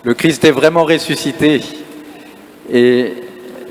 Le Christ est vraiment ressuscité. Et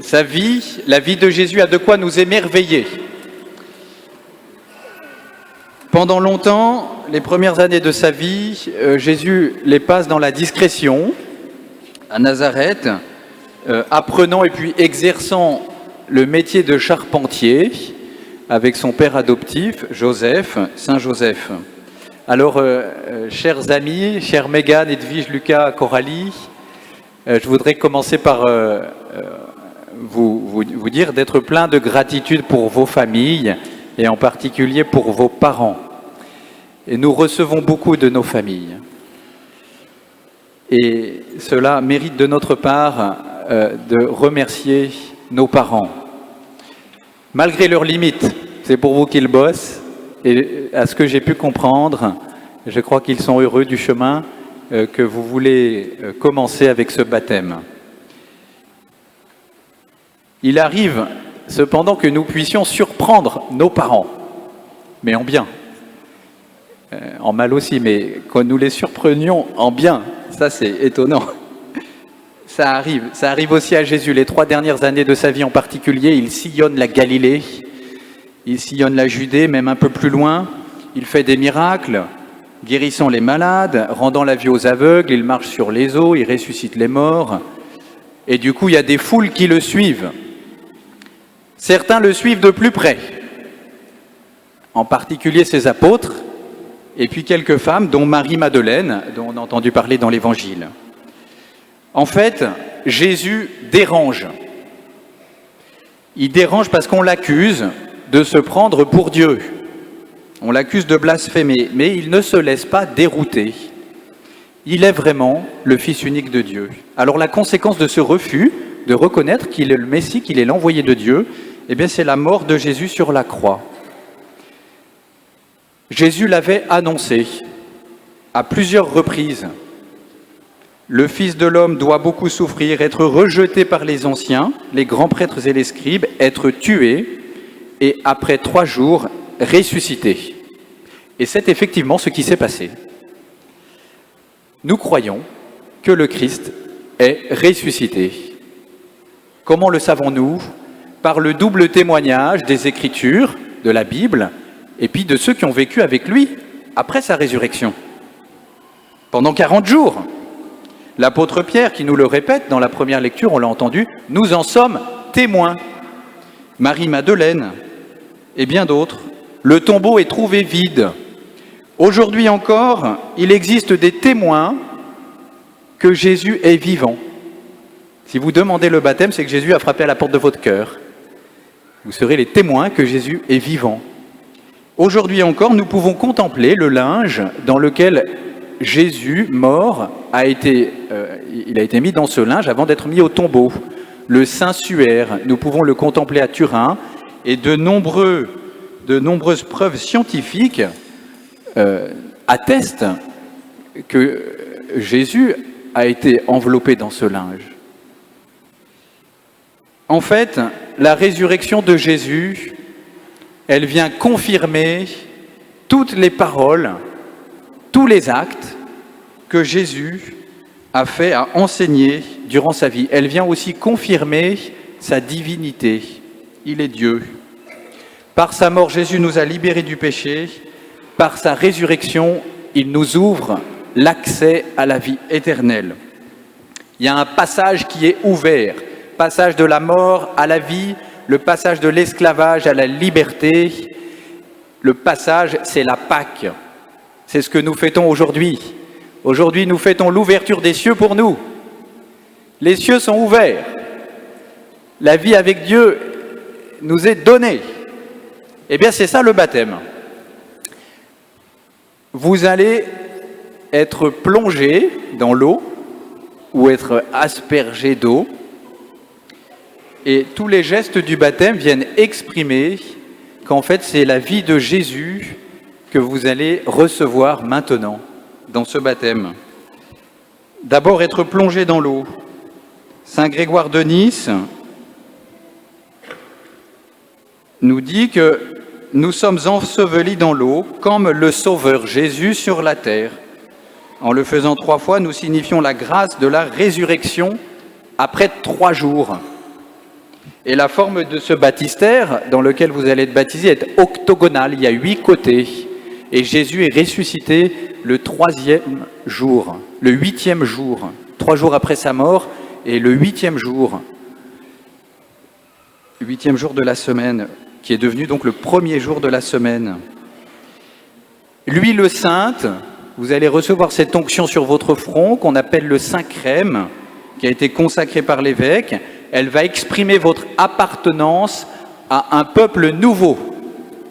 sa vie, la vie de Jésus a de quoi nous émerveiller. Pendant longtemps, les premières années de sa vie, Jésus les passe dans la discrétion, à Nazareth, apprenant et puis exerçant le métier de charpentier avec son père adoptif, Joseph, Saint Joseph. Alors, chers amis, chers Mégane, Edwige, Lucas, Coralie, je voudrais commencer par vous dire d'être plein de gratitude pour vos familles et en particulier pour vos parents. Et nous recevons beaucoup de nos familles. Et cela mérite de notre part de remercier nos parents. Malgré leurs limites, c'est pour vous qu'ils bossent. Et à ce que j'ai pu comprendre, je crois qu'ils sont heureux du chemin que vous voulez commencer avec ce baptême. Il arrive cependant que nous puissions surprendre nos parents, mais en bien. En mal aussi, mais que nous les surprenions en bien, ça c'est étonnant. Ça arrive aussi à Jésus. Les 3 dernières années de sa vie en particulier, il sillonne la Galilée, il sillonne la Judée, même un peu plus loin. Il fait des miracles, guérissant les malades, rendant la vue aux aveugles, il marche sur les eaux, il ressuscite les morts. Et du coup, il y a des foules qui le suivent. Certains le suivent de plus près, en particulier ses apôtres, et puis quelques femmes, dont Marie-Madeleine, dont on a entendu parler dans l'Évangile. En fait, Jésus dérange. Il dérange parce qu'on l'accuse de se prendre pour Dieu. On l'accuse de blasphémer, mais il ne se laisse pas dérouter. Il est vraiment le Fils unique de Dieu. Alors la conséquence de ce refus de reconnaître qu'il est le Messie, qu'il est l'envoyé de Dieu, eh bien c'est la mort de Jésus sur la croix. Jésus l'avait annoncé à plusieurs reprises. Le Fils de l'homme doit beaucoup souffrir, être rejeté par les anciens, les grands prêtres et les scribes, être tué et après 3 jours ressuscité. Et c'est effectivement ce qui s'est passé. Nous croyons que le Christ est ressuscité. Comment le savons-nous? Par le double témoignage des Écritures, de la Bible, et puis de ceux qui ont vécu avec lui après sa résurrection. Pendant 40 jours, l'apôtre Pierre, qui nous le répète dans la première lecture, on l'a entendu, nous en sommes témoins. Marie-Madeleine et bien d'autres. Le tombeau est trouvé vide. Aujourd'hui encore, il existe des témoins que Jésus est vivant. Si vous demandez le baptême, c'est que Jésus a frappé à la porte de votre cœur. Vous serez les témoins que Jésus est vivant. Aujourd'hui encore, nous pouvons contempler le linge dans lequel Jésus, mort, il a été mis dans ce linge avant d'être mis au tombeau. Le Saint-Suaire, nous pouvons le contempler à Turin, et de nombreuses preuves scientifiques attestent que Jésus a été enveloppé dans ce linge. En fait, la résurrection de Jésus, elle vient confirmer toutes les paroles, tous les actes que Jésus a fait, a enseigné durant sa vie. Elle vient aussi confirmer sa divinité. Il est Dieu. Par sa mort, Jésus nous a libérés du péché. Par sa résurrection, il nous ouvre l'accès à la vie éternelle. Il y a un passage qui est ouvert, passage de la mort à la vie, le passage de l'esclavage à la liberté. Le passage, c'est la Pâque. C'est ce que nous fêtons aujourd'hui. Aujourd'hui, nous fêtons l'ouverture des cieux pour nous. Les cieux sont ouverts. La vie avec Dieu nous est donnée. Eh bien, c'est ça le baptême. Vous allez être plongé dans l'eau ou être aspergé d'eau. Et tous les gestes du baptême viennent exprimer qu'en fait, c'est la vie de Jésus que vous allez recevoir maintenant dans ce baptême. D'abord, être plongé dans l'eau. Saint Grégoire de Nice nous dit que nous sommes ensevelis dans l'eau comme le Sauveur Jésus sur la terre. En le faisant 3 fois, nous signifions la grâce de la résurrection après 3 jours. Et la forme de ce baptistère dans lequel vous allez être baptisé est octogonale, il y a 8 côtés. Et Jésus est ressuscité le 3e jour, le 8e jour, 3 jours après sa mort, et le 8e jour de la semaine, qui est devenu donc le premier jour de la semaine. L'huile sainte, vous allez recevoir cette onction sur votre front qu'on appelle le Saint Crème, qui a été consacré par l'évêque. Elle va exprimer votre appartenance à un peuple nouveau,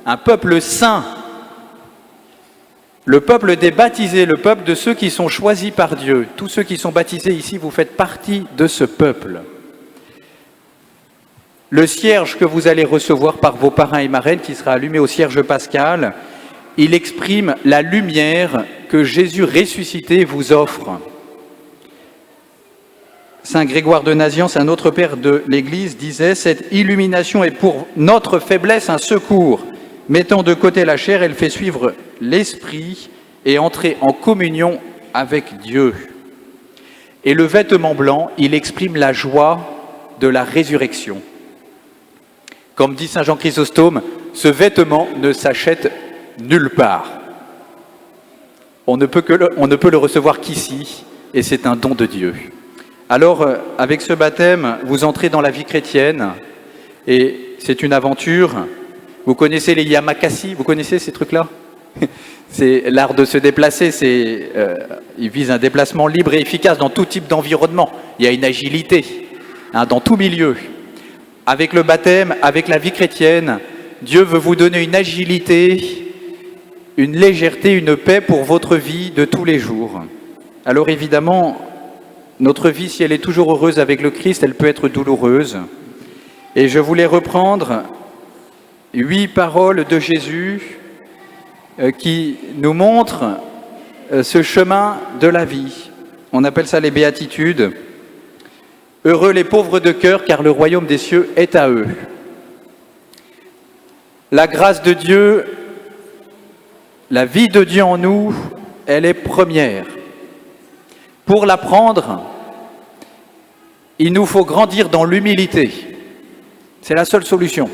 un peuple saint, le peuple des baptisés, le peuple de ceux qui sont choisis par Dieu. Tous ceux qui sont baptisés ici, vous faites partie de ce peuple. Le cierge que vous allez recevoir par vos parrains et marraines, qui sera allumé au cierge pascal, il exprime la lumière que Jésus ressuscité vous offre. Saint Grégoire de Nazianze, un autre père de l'Église, disait « Cette illumination est pour notre faiblesse un secours. Mettant de côté la chair, elle fait suivre l'esprit et entrer en communion avec Dieu. » Et le vêtement blanc, il exprime la joie de la résurrection. Comme dit saint Jean Chrysostome, ce vêtement ne s'achète nulle part. On ne peut le recevoir qu'ici, et c'est un don de Dieu. Alors, avec ce baptême, vous entrez dans la vie chrétienne, et c'est une aventure. Vous connaissez les yamakasi, vous connaissez ces trucs-là? C'est l'art de se déplacer, il vise un déplacement libre et efficace dans tout type d'environnement. Il y a une agilité, dans tout milieu. Avec le baptême, avec la vie chrétienne, Dieu veut vous donner une agilité, une légèreté, une paix pour votre vie de tous les jours. Alors évidemment, notre vie, si elle est toujours heureuse avec le Christ, elle peut être douloureuse. Et je voulais reprendre 8 paroles de Jésus qui nous montrent ce chemin de la vie. On appelle ça les béatitudes. Heureux les pauvres de cœur, car le royaume des cieux est à eux. La grâce de Dieu, la vie de Dieu en nous, elle est première. Pour l'apprendre, il nous faut grandir dans l'humilité. C'est la seule solution.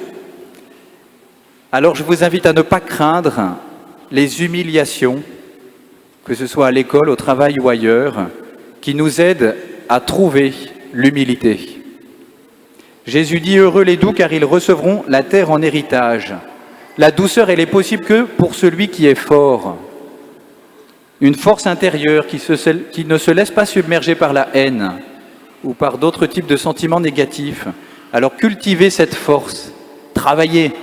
Alors je vous invite à ne pas craindre les humiliations, que ce soit à l'école, au travail ou ailleurs, qui nous aident à trouver l'humilité. Jésus dit « Heureux les doux, car ils recevront la terre en héritage. » La douceur, elle est possible que pour celui qui est fort. Une force intérieure qui ne se laisse pas submerger par la haine ou par d'autres types de sentiments négatifs. Alors cultivez cette force, travaillez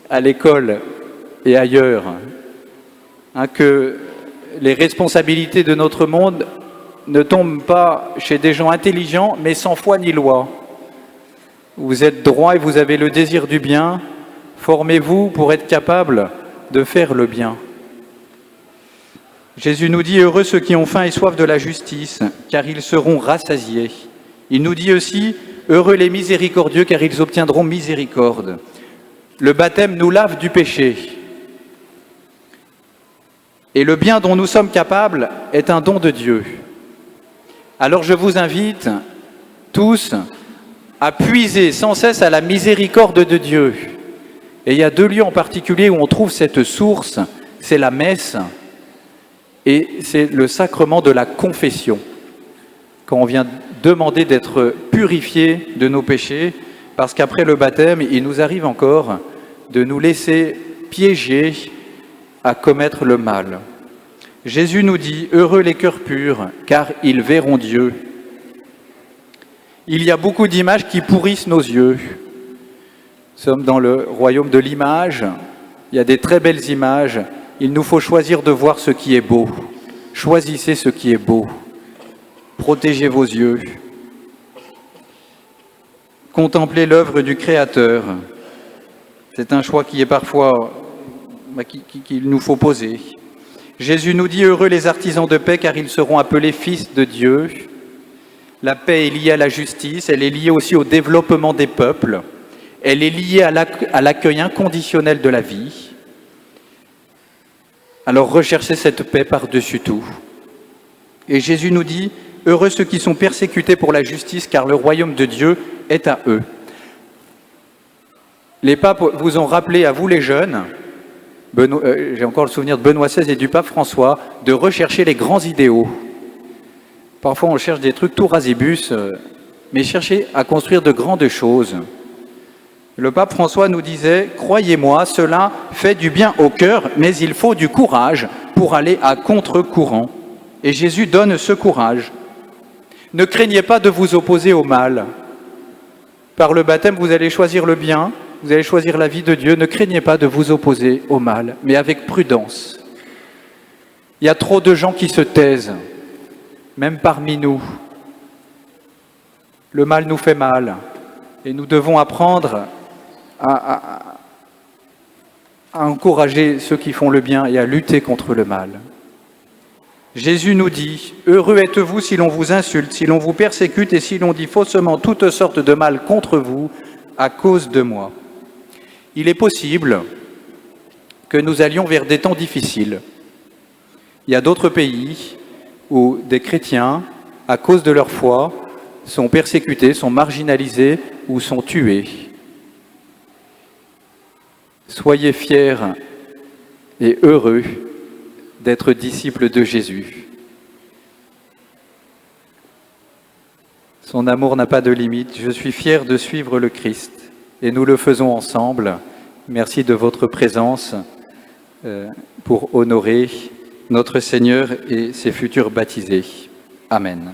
à l'école et ailleurs, que les responsabilités de notre monde ne tombent pas chez des gens intelligents, mais sans foi ni loi. Vous êtes droit et vous avez le désir du bien, formez-vous pour être capable de faire le bien. Jésus nous dit « Heureux ceux qui ont faim et soif de la justice, car ils seront rassasiés. » Il nous dit aussi « Heureux les miséricordieux, car ils obtiendront miséricorde. » Le baptême nous lave du péché. Et le bien dont nous sommes capables est un don de Dieu. Alors je vous invite tous à puiser sans cesse à la miséricorde de Dieu. Et il y a 2 lieux en particulier où on trouve cette source, c'est la messe et c'est le sacrement de la confession. Quand on vient demander d'être purifié de nos péchés, parce qu'après le baptême, il nous arrive encore de nous laisser piéger à commettre le mal. Jésus nous dit « Heureux les cœurs purs, car ils verront Dieu. » Il y a beaucoup d'images qui pourrissent nos yeux. Nous sommes dans le royaume de l'image. Il y a des très belles images. Il nous faut choisir de voir ce qui est beau. Choisissez ce qui est beau. Protégez vos yeux. Contemplez l'œuvre du Créateur. C'est un choix qui est parfois qu'il nous faut poser. Jésus nous dit « Heureux les artisans de paix, car ils seront appelés fils de Dieu. » La paix est liée à la justice, elle est liée aussi au développement des peuples, elle est liée à l'accueil inconditionnel de la vie. Alors recherchez cette paix par-dessus tout. Et Jésus nous dit, « Heureux ceux qui sont persécutés pour la justice, car le royaume de Dieu est à eux. » Les papes vous ont rappelé, à vous les jeunes, j'ai encore le souvenir de Benoît XVI et du pape François, de rechercher les grands idéaux. Parfois on cherche des trucs tout rasibus, mais cherchez à construire de grandes choses. Le pape François nous disait, « Croyez-moi, cela fait du bien au cœur, mais il faut du courage pour aller à contre-courant. » Et Jésus donne ce courage. Ne craignez pas de vous opposer au mal. Par le baptême, vous allez choisir le bien, vous allez choisir la vie de Dieu. Ne craignez pas de vous opposer au mal, mais avec prudence. Il y a trop de gens qui se taisent, même parmi nous. Le mal nous fait mal, et nous devons apprendre à encourager ceux qui font le bien et à lutter contre le mal. Jésus nous dit, « Heureux êtes-vous si l'on vous insulte, si l'on vous persécute et si l'on dit faussement toutes sortes de mal contre vous à cause de moi. » Il est possible que nous allions vers des temps difficiles. Il y a d'autres pays où des chrétiens, à cause de leur foi, sont persécutés, sont marginalisés ou sont tués. Soyez fiers et heureux d'être disciples de Jésus. Son amour n'a pas de limite. Je suis fier de suivre le Christ et nous le faisons ensemble. Merci de votre présence pour honorer notre Seigneur et ses futurs baptisés. Amen.